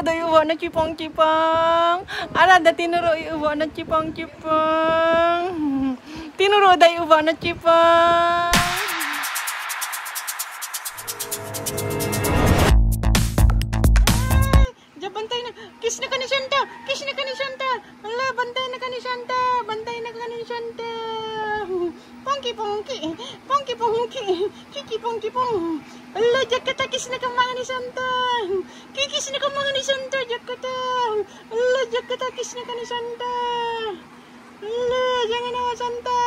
day uwa na chipong-chipong. Arada tinuro uwa na chipong-chipong. Tinuro day uwa na chipong. Bantay na. Kiss na ka ni Santa. Kiss na ka ni Santa. Ala, bantay na ka ni Santa. Bantay na ka ni Santa. Pongki pongki. Pongki pongki. Kiki pongki pong. Ala, Jakata kiss na ka mga ni Santa. Kikis na ka mga ni Santa, Jakata. Ala, Jakata kiss na ka ni Santa. Ala, jangan na Santa.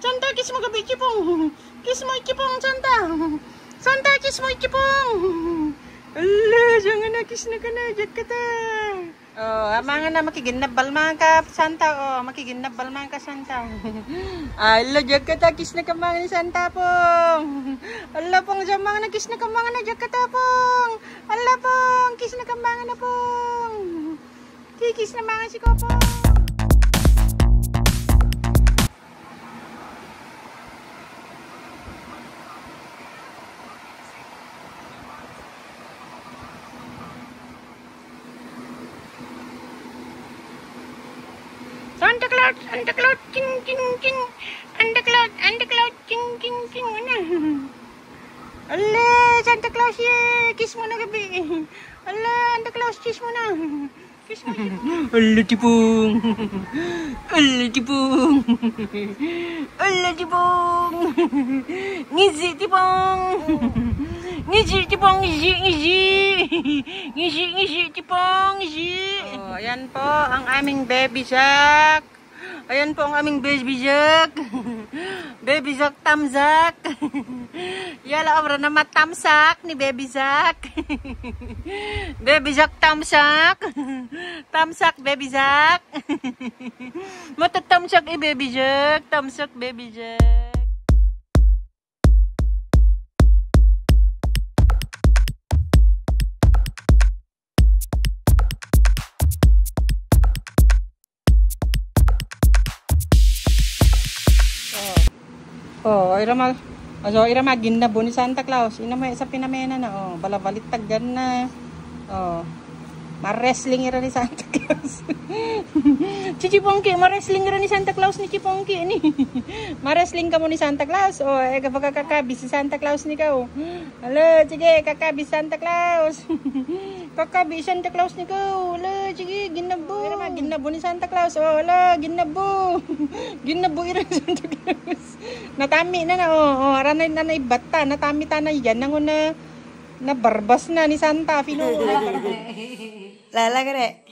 Santa kiss mo ka Chipong. Kiss mo Chipong Santa. Santa kiss mo Chipong. Allah, jangan na kiss na ka na, Jakata. Oh, mga na makiginabal mga ka Santa. Oh, makiginabal mga ka Santa. Allah, Jakata kiss na ka mga ni Santa pong. Allah pong mga na kiss na ka mga na Jakata pong. Allah pong kiss na ka mga na pong. Kikis na mga si ko pong. Santa Claus, ching, ching, ching. Santa Claus, ching, ching, ching. Allah, Santa Claus, yeah. Kiss mo na gabi. Allah, Santa Claus, kiss mo na. Kiss mo, Allah, Chipong. Allah, Chipong. Allah, Chipong. Ngisi, Chipong. Ngisi, Chipong, ngisi, ngisi. Ngisi, ngisi, Chipong, ngisi. Oh, ayan po ang aming baby Jack. Ayan po ang aming baby Jack. Baby Jack tamsak. Yala obra na matamsak ni baby Jack. Baby Jack tamsak. Tamsak baby Jack. Matatamsak baby Jack. Tamsak baby Jack. Oh, ira magin na ni Santa Claus. Ina may sa pinamena na oh, balabalitag gan na. Oh. Ma-wrestling ira ni Santa Claus. Si Chipongki, ma-wrestling ira ni Santa Claus ni Chipongki ni. Ma-wrestling ka mo ni Santa Claus. Oh, kapag kakabi si Santa Claus ni ka oh. Ala, sige, kakabi Santa Claus. Kakabi Santa Claus ni ka. Ala, sige, ginabo. Ira ginabo ni Santa Claus. Oh, ala, ginabo. Ginabo ira ni Santa Claus. Natami na na oh. Oh, ranay na ibata, natami ta na yan nang na barbas na ni Santa Fino. Lala gre.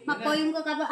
Makoyong ko ka ba?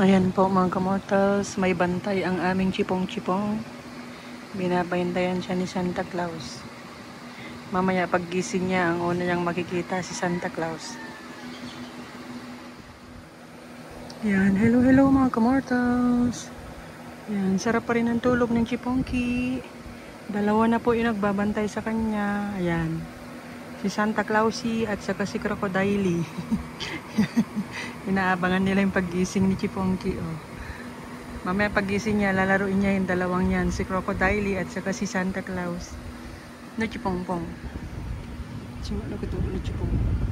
Ayan po mga kamortals, may bantay ang aming Chipong-Chipong. Binabantayan siya ni Santa Claus. Mamaya paggising niya, ang una niyang makikita si Santa Claus. Yan, hello mga kamortals. Yan, sarap pa rin ang tulog ng Chiponki. Dalawa na po yung nagbabantay sa kanya. Ayan, si Santa Clausi at saka si Crocodile. Inaabangan nila yung paggising ni Chiponki. Oh. Mamaya paggising niya, lalaruin niya yung dalawang yan, si Crocodile at saka si Santa Claus. No, Chipongpong. Sino na katulog ni Chipongpong?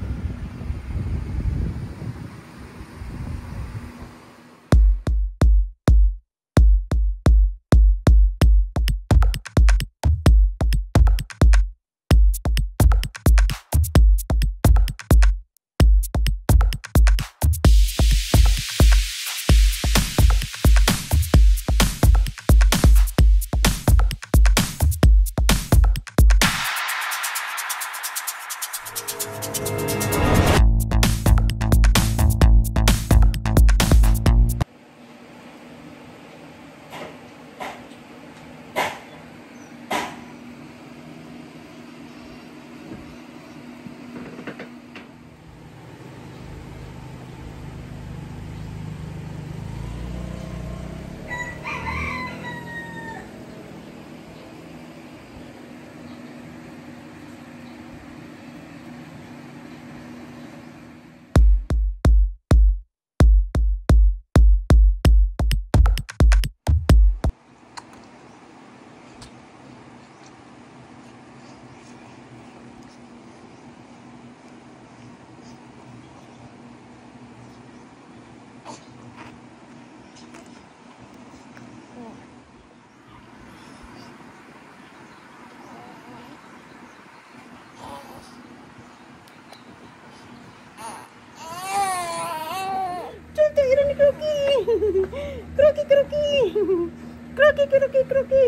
Kroki, kroki. Kroki, kroki, kroki.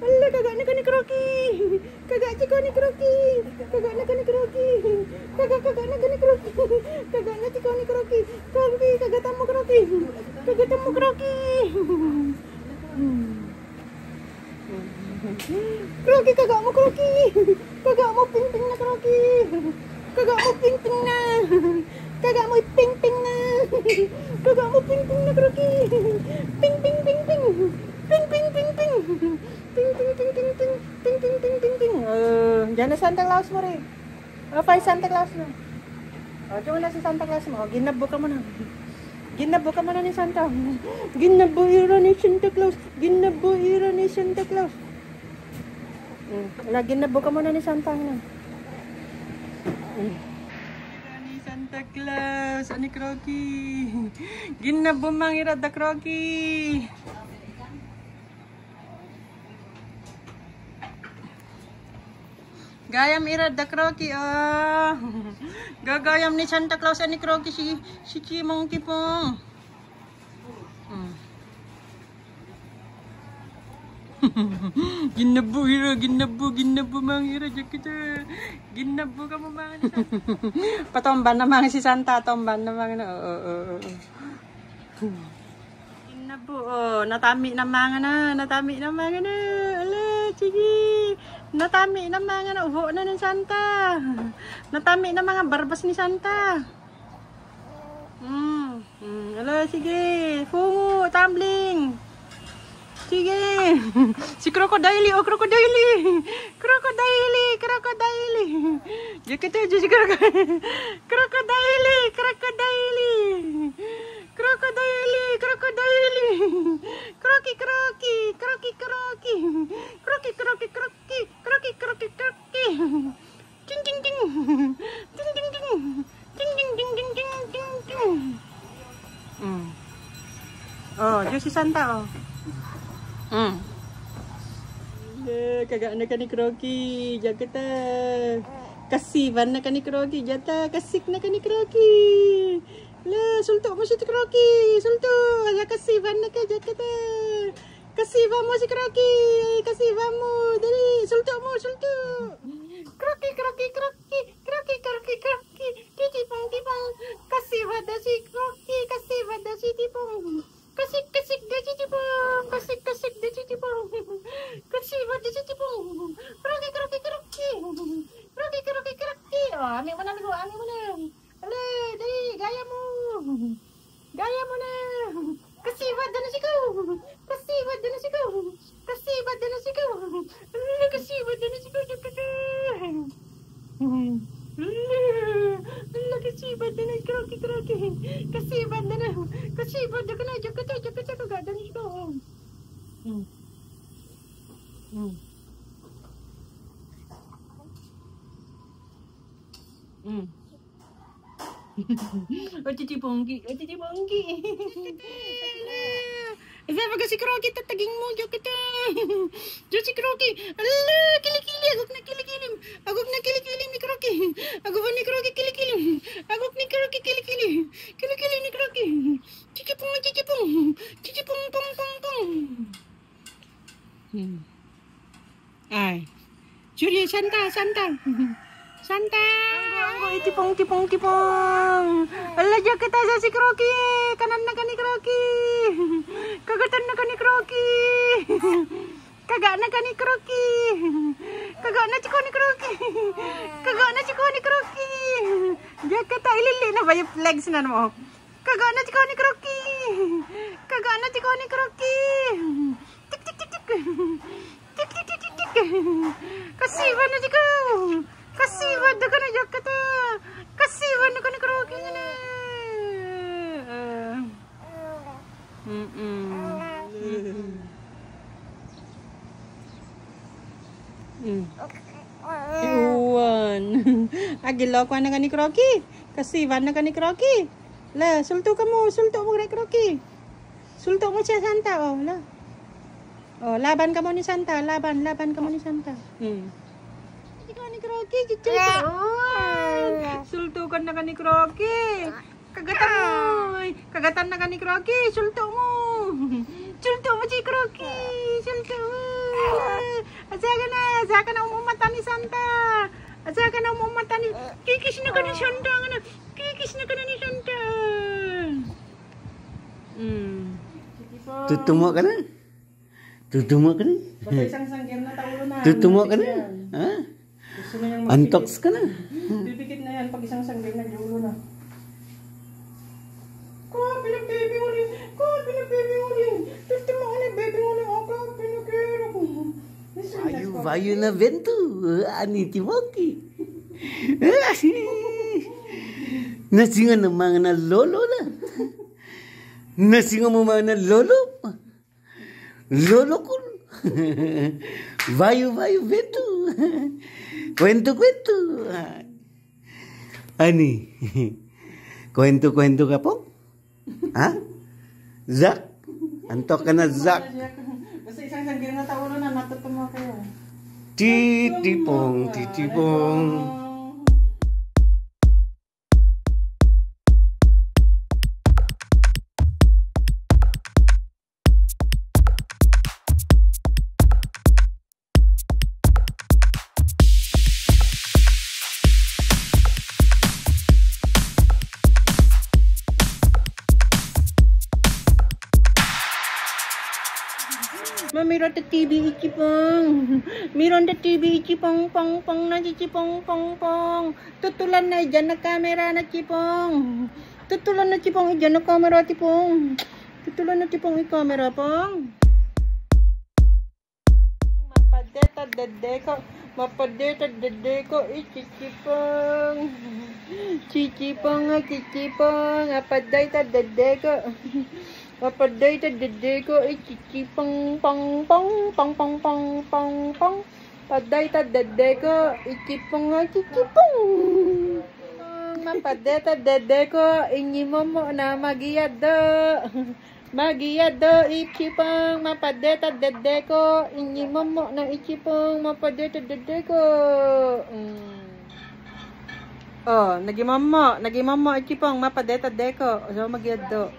Allah, kagak nak ni kroki. Kagak ciko ni kroki. Kagak nak ni kroki. Kagak nak ni kroki. Kagak nak ciko ni kroki. Kroki, kagak tamu kroki. Kagak tamu kroki. Kroki, kagak mau kroki. Kagak mau ping-ping na kroki. Kagak mau ping-ping na. Kagak mau ping-ping na. Kagak mau ping-ping na kroki. Ping ping ping ping. Ping ping ping ping. Ping ping ping ping ping. Ping ping ping ping ping. Jangan Santa Claus mo rin. Apa Santa Claus mo? Coba na si Santa Claus mo. Ginabo ka mo na. Ginabo ka mo na ni Santa. Ginabo ira ni Santa Claus. Ginabo ira ni Santa Claus. Ginabo ka mo na ni Santa na. Santa Claus, ani kroki. Ginabo mangirat da kroki. Gayam irad da kroki, oh. Gagayam ni Santa Claus ani kroki si Chimongki pong. Ginabo mangira jakita. Ginabo ka mo mga patomban na mga si Santa, tomban na mga na. Ginabo, natami na mga na. Ala, sige. Natami na mga na. Uho na ng Santa. Natami na mga barbas ni Santa. Ala, sige. Fungo, tumbling. Sige. Si Crocodile, oh Crocodile. Jakita si Crocodile. Kroki. Ting ting ting. Ting ting ting. Ting ting ting ting ting ting ting. Oh, Diyos si Santa, oh. Kagak na ka ni Kroki. Jakita. Kasivan na ka ni Kroki. Jata, kasik na ka ni Kroki. La, sulto mo si Kroki. Sulto. Ala, kasivan na ka. Jakita. Kasiva mo si Kroki. Kasiva mo. Dali, sulto mo, sulto. Kroki. Tipong. Kasiva da si Kroki. Kasiva da si Tipong. Kasik da si Tipong. Kasik da si Tipong. Kasiva da si Tipong. Kroki. Oh, ambil mo na. Ale, dali, gaya mo na. Ala, kasibat na si Kuya Kada. Ala, kasibat na si Kroki. Kasibat na. Kasibat na ka na. Jakata kagada ni ko. Cici Pongki. Iba kasi Kroki tataging mo jo kita. Jo si Kroki. Ala, kilikili agok na kilikilim. Agok na kilikilim ni Kroki. Agok ni Kroki kilikilim. Agok ni Kroki kilikili. Kilikili ni Kroki. Cici Pong. Cici Pong. Ay. Juri Santa. Anggo tipong. Ala, jo kita sa si Kroki. Kanan na ka ni Kroki. Kagatan na ka ni Kroki. Kagak na ka ni Kroki. Kagak na chiko ni Kroki. Jakata ilili na ba yung legs na mo? Kagak na chiko ni Kroki. Tik. Kasiwan na chiko. Kasiwan na ka na Jakata. Kasiwan na ka ni Kroki na. Iwan. Agilo ko na ka ni Kroki. Kasiwan na ka ni Kroki. La, sulto mo ni Kroki. Sulto mo siya Santa, oh, la. Oh, laban ka mo ni Santa, laban ka mo ni Santa. Ikaw ni Kroki, chichik. Sulto ka na ka ni Kroki. Kagatan na ka ni Kroki. Sulto mo si Kroki. Sulto mo. Asaka na umumata ni Santa. Kikis na ka ni Santa. Tutumok ka na? Basta isang sanggir na taulo na. Tutumok ka na? Ha? Antoks ka na? Bibikit na yan pag isang sanggir na ulo na. Ko, pinag-baby mo rin. Tutumok na baby mo rin. Ako, pinag-baby ko. Vayu na ventu. Aniti moki. Nasinga na mga na lolo na. Nasinga mo mga na lolo. Lolo ko. Vayu ventu. Kwento. Ani. Kwento ka po? Ha? Zak? Antok ka na, Zak? Basta isang sanggir na taulo na, natutumo kayo. Titipong. Meron the TV ichipong. Meron the TV ichipong pong na ichipong pong. Tutulan na dyan na camera na chipong. Tutulan na chipong dyan na camera tipong. Tutulan na chipong i-camera pong. Mapadeta dedeko ichipong. Chichipong. Apadeta dedeko. Papadayta dedeko ichipong pong. Padayta dedeko ichipong. Mapadeta dedeko inyimomo na magiyado ichipong. Mapadeta dedeko inyimomo na ichipong. Mapadeta dedeko. Oh, nagimamo ichipong. Mapadeta dedeko. So magiyado.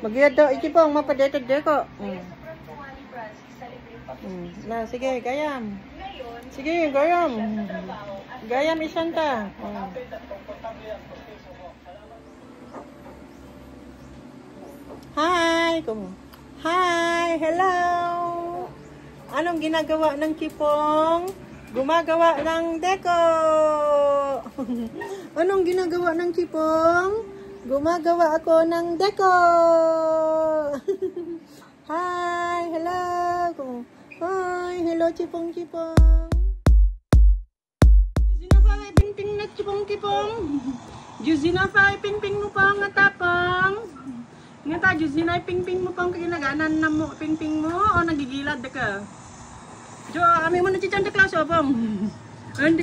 Magyado ichipong mapadeta deko. Na sige, gayam. Gayam isanta. Hi, hello. Anong ginagawa ng chipong? Gumagawa ng deko. Anong ginagawa ng chipong? Gumagawa ako ng deko. Hi, hello. Cipong-cipong. Juzinafay, ping-ping na cipong-cipong. Juzinafay, ping-ping mo pang atapang. Nga ta, Juzinay, ping-ping mo pang kinaganan na mo, ping-ping mo o nagigilad ka? Jo, amin mo na si Santa Claus o pong. Santa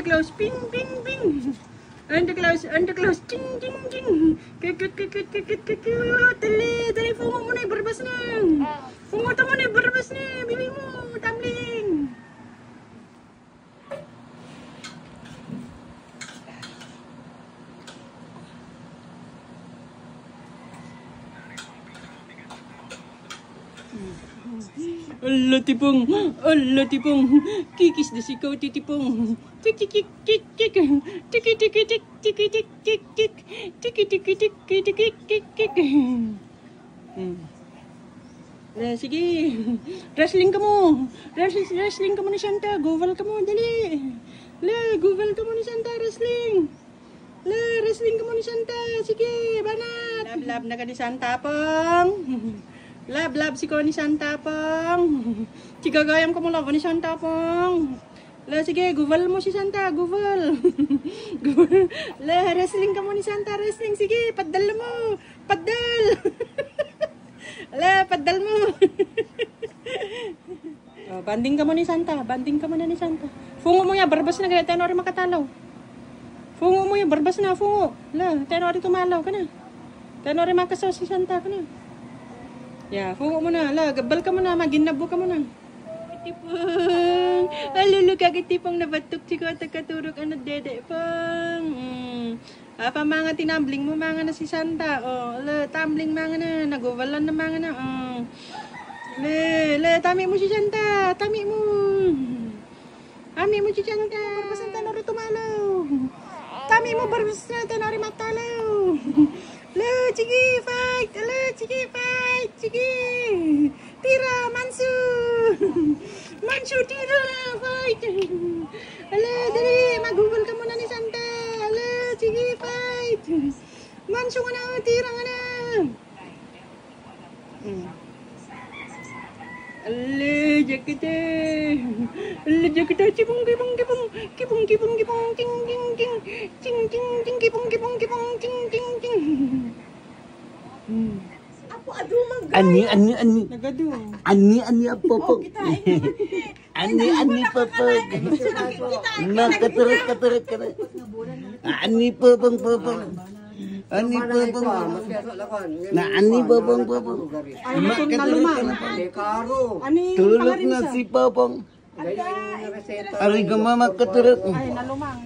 Claus, ping-ping-ping. Santa Claus, ting-ting-ting. Kikit. Tali, fungo mo na, barbas na. Fungo mo na, barbas na. Bibi mo, tumbling. Allah tipong, kikis na sikaw titipong. Tik tik tik tik tik, tik tik tik tik tik tik tik tik, tik tik tik tik tik tik. Sige, wrestling ka mo ni Santa, goval ka mo, dali. Goval ka mo ni Santa, wrestling. Wrestling ka mo ni Santa, sige, banat. Lab na ka ni Santa pong. Lab si ko ni Santa pong. Sigagayam ko mo labo ni Santa pong. Sige, goval mo si Santa, goval. Wrestling ka mo ni Santa, wrestling. Sige, paddal mo. Paddal. Paddal mo. Banding ka mo ni Santa, banding ka mo na ni Santa. Fungo mo ya, barbas na ganyan, tenori makatalaw. Fungo mo ya, barbas na, fungo. Tenori tumalaw ka na. Tenori makasaw si Santa ka na. Ya, fungo mo na. Gabal ka mo na. Maginabo ka mo na. Tipong. Alulu kagit tipong nabatok. Siko at katurok. Ano dede pong. Apa mga tinambling mo mga na si Santa. Tumbling mga na. Nagovalan na mga na. Tami mo si Santa. Tami mo. Tami mo si Santa. Barbasan tanori tumalaw. Tami mo barbasan tanori matalaw. Sige, fight! Sige! Tira, Mansu! Mansu, tira! Fight! Dali! Maghuhul ka muna ni Santa! Sige, fight! Mansu nga na! Tira nga na! Jakita! Cipong! Kipong! Ting! Apo adumang Ani. Nagado. Ani apa po. Ani papa. Makaturut ka na. Ani popong. Ani popong. Na ani popong. Tulog na si popong. Ari gama makaturut. Ay, nalumang.